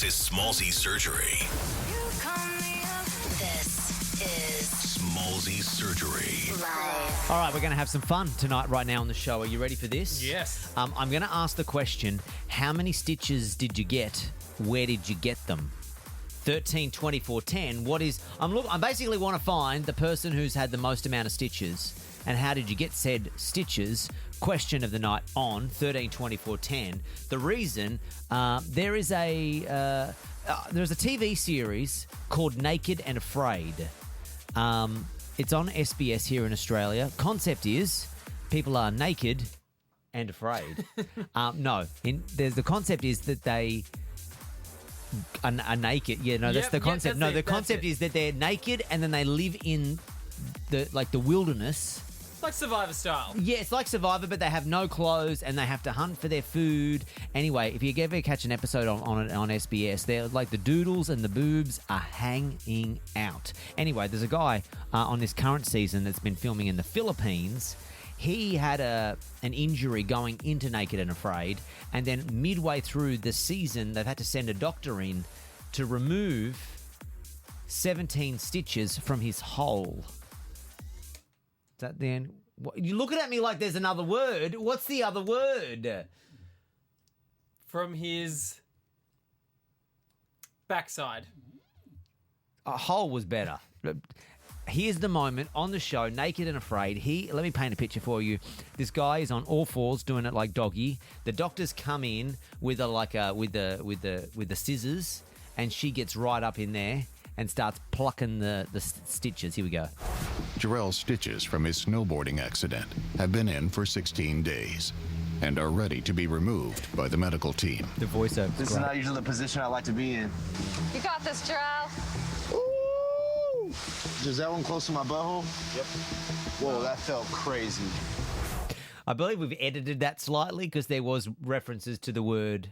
This is Smallzy Surgery. This is Smallzy Surgery. live. All right, we're going to have some fun tonight right now on the show. Are you ready for this? Yes. I'm going to ask the question, how many stitches did you get? Where did you get them? 13, 24, 10. What is... I basically want to find the person who's had the most amount of stitches and how did you get said stitches? Question of the night on 13, 24, 10. The reason, there's a TV series called Naked and Afraid. It's on SBS here in Australia. Concept is people are naked and afraid. The concept is that they are naked. Yeah, no, that's the concept. The concept is that they're naked and then they live in the wilderness. Like Survivor style. Yeah, it's like Survivor, but they have no clothes and they have to hunt for their food. Anyway, if you ever catch an episode on SBS, they're like the doodles and the boobs are hanging out. Anyway, there's a guy on this current season that's been filming in the Philippines. He had an injury going into Naked and Afraid, and then midway through the season, they've had to send a doctor in to remove 17 stitches from his hole. That then you're looking at me like there's another word. What's the other word? From his backside. A hole was better. Here's the moment on the show, Naked and Afraid. Let me paint a picture for you. This guy is on all fours doing it like doggy. The doctors come in with the scissors, and she gets right up in there and starts plucking the stitches. Here we go. Jarrell's stitches from his snowboarding accident have been in for 16 days and are ready to be removed by the medical team. The voiceover. This is not usually the position I like to be in. You got this, Jarrell. Ooh! Is that one close to my butthole? Yep. Whoa, that felt crazy. I believe we've edited that slightly because there was references to the word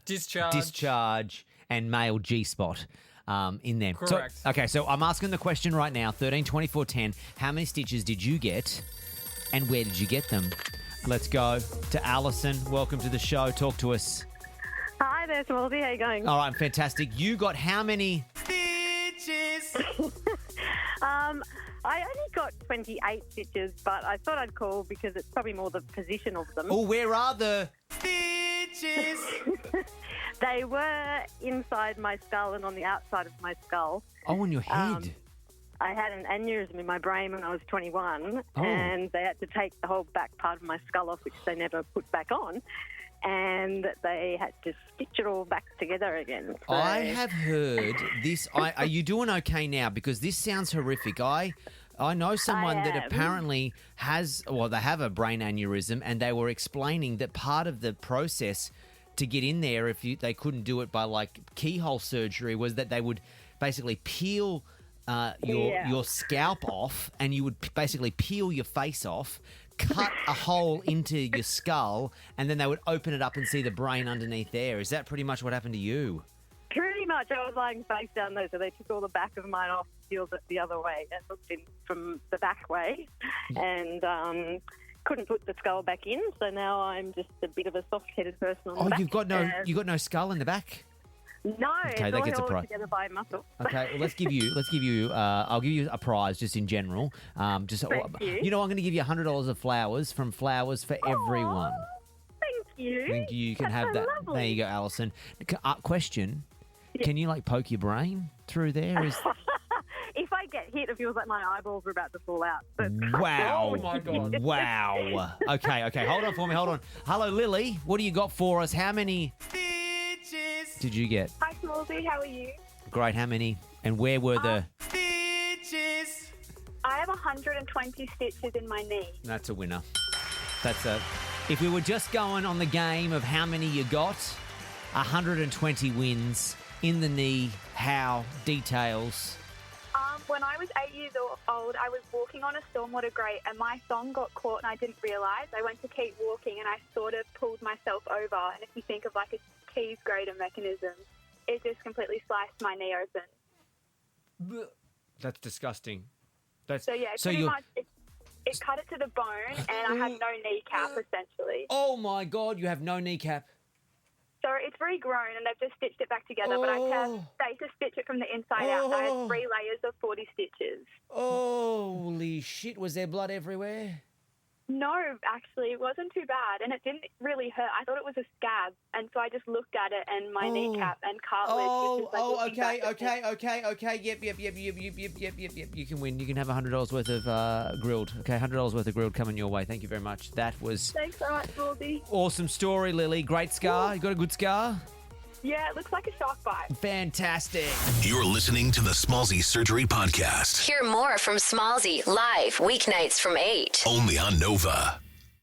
discharge and male G-spot. In there. Correct. So I'm asking the question right now, 13, 24, 10. How many stitches did you get and where did you get them? Let's go to Alison. Welcome to the show. Talk to us. Hi there, Smallzy. How you going? All right, fantastic. You got how many stitches? I only got 28 stitches, but I thought I'd call because it's probably more the position of them. Oh, where are the stitches? They were inside my skull and on the outside of my skull. Oh, on your head. I had an aneurysm in my brain when I was 21, Oh. and they had to take the whole back part of my skull off, which they never put back on, and they had to stitch it all back together again. So, I have heard this. Are you doing okay now? Because this sounds horrific. I know someone I that am. apparently they have a brain aneurysm, and they were explaining that part of the process to get in there, they couldn't do it by like keyhole surgery, was that they would basically peel your scalp off, and you would basically peel your face off, cut a hole into your skull, and then they would open it up and see the brain underneath there. Is that pretty much what happened to you? Pretty much. I was lying face down though, so they took all the back of mine off, peeled it the other way, and looked in from the back way, and couldn't put the skull back in. So now I'm just a bit of a soft-headed person on the back. You've got no skull in the back. No, Okay, it's that all gets a held prize. together by muscle. Okay, well, I'll give you a prize just in general. Thank you. I'm going to give you $100 of flowers from Flowers for Everyone. Thank you. Thank you. You can That's have so that. lovely. There you go, Alison. Question: Can you poke your brain through there? If I get hit, it feels like my eyeballs are about to fall out. But Wow. Oh, my God. Wow. Okay. Hold on for me. Hold on. Hello, Lily. What do you got for us? How many stitches did you get? Hi, Smallzy. How are you? Great. How many? And where were the stitches? I have 120 stitches in my knee. That's a winner. If we were just going on the game of how many you got, 120 wins in the knee. How? Details. When I was 8 years old, I was walking on a stormwater grate and my thong got caught and I didn't realise. I went to keep walking and I sort of pulled myself over. And if you think of like a tease grater mechanism, it just completely sliced my knee open. That's disgusting. So yeah, pretty much it cut it to the bone and I had no kneecap essentially. Oh my God, you have no kneecap. So it's regrown and they've just stitched it back together, but I can say to stitch it from the inside out. I had 3 layers of 40 stitches. Holy shit, was there blood everywhere? No, actually, it wasn't too bad, and it didn't really hurt. I thought it was a scab, and so I just looked at it, and my kneecap and cartilage. Okay. Yep. You can win. You can have $100 worth of grilled. Okay, $100 worth of grilled coming your way. Thank you very much. That was Thanks so much, Baldy. awesome story, Lily. Great scar. You got a good scar? Yeah, it looks like a shark bite. Fantastic. You're listening to the Smallzy Surgery Podcast. Hear more from Smallzy live weeknights from 8. Only on Nova.